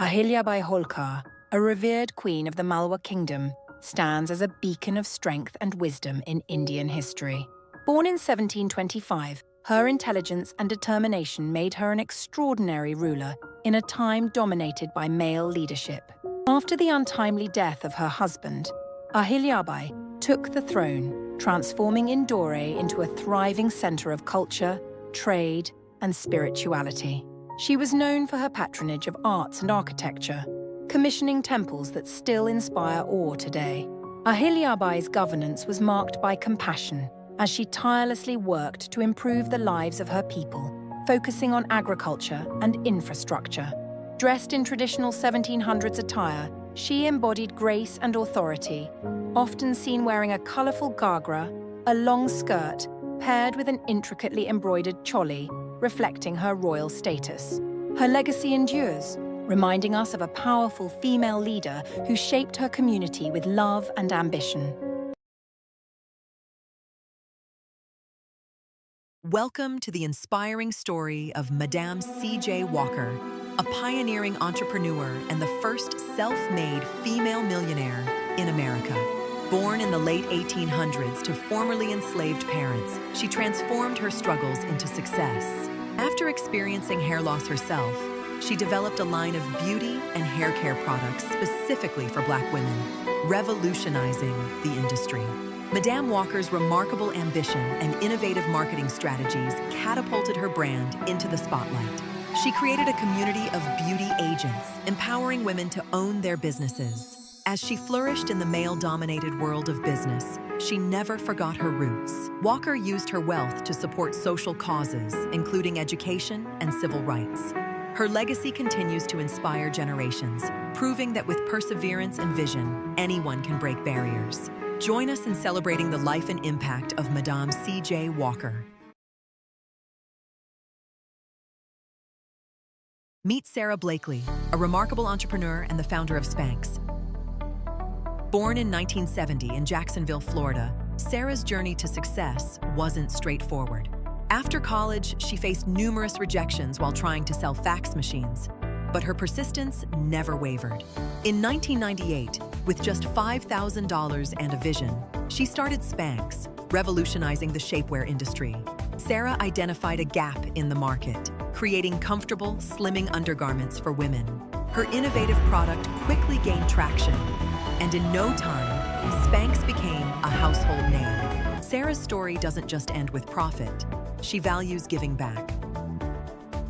Ahilyabai Holkar, a revered queen of the Malwa kingdom, stands as a beacon of strength and wisdom in Indian history. Born in 1725, her intelligence and determination made her an extraordinary ruler in a time dominated by male leadership. After the untimely death of her husband, Ahilyabai took the throne, transforming Indore into a thriving center of culture, trade, and spirituality. She was known for her patronage of arts and architecture, commissioning temples that still inspire awe today. Ahilyabai's governance was marked by compassion, as she tirelessly worked to improve the lives of her people, focusing on agriculture and infrastructure. Dressed in traditional 1700s attire, she embodied grace and authority, often seen wearing a colorful gagra, a long skirt, paired with an intricately embroidered choli, reflecting her royal status. Her legacy endures, reminding us of a powerful female leader who shaped her community with love and ambition. Welcome to the inspiring story of Madame C.J. Walker, a pioneering entrepreneur and the first self-made female millionaire in America. Born in the late 1800s to formerly enslaved parents, she transformed her struggles into success. After experiencing hair loss herself, she developed a line of beauty and hair care products specifically for Black women, revolutionizing the industry. Madame Walker's remarkable ambition and innovative marketing strategies catapulted her brand into the spotlight. She created a community of beauty agents, empowering women to own their businesses. As she flourished in the male-dominated world of business, she never forgot her roots. Walker used her wealth to support social causes, including education and civil rights. Her legacy continues to inspire generations, proving that with perseverance and vision, anyone can break barriers. Join us in celebrating the life and impact of Madame C.J. Walker. Meet Sara Blakely, a remarkable entrepreneur and the founder of Spanx. Born in 1970 in Jacksonville, Florida, Sara's journey to success wasn't straightforward. After college, she faced numerous rejections while trying to sell fax machines, but her persistence never wavered. In 1998, with just $5,000 and a vision, she started Spanx, revolutionizing the shapewear industry. Sara identified a gap in the market, creating comfortable, slimming undergarments for women. Her innovative product quickly gained traction, and in no time, Spanx became a household name. Sara's story doesn't just end with profit. She values giving back.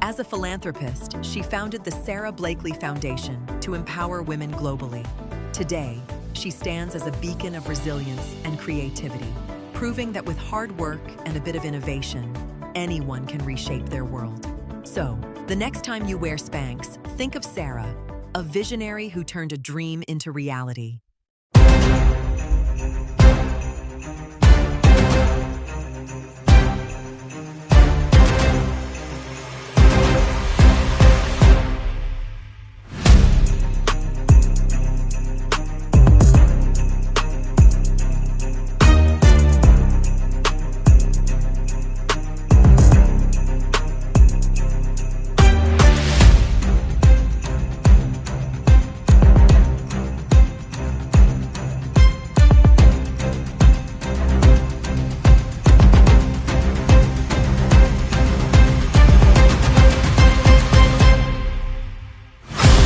As a philanthropist, she founded the Sara Blakely Foundation to empower women globally. Today, she stands as a beacon of resilience and creativity, proving that with hard work and a bit of innovation, anyone can reshape their world. So, the next time you wear Spanx, think of Sara, a visionary who turned a dream into reality.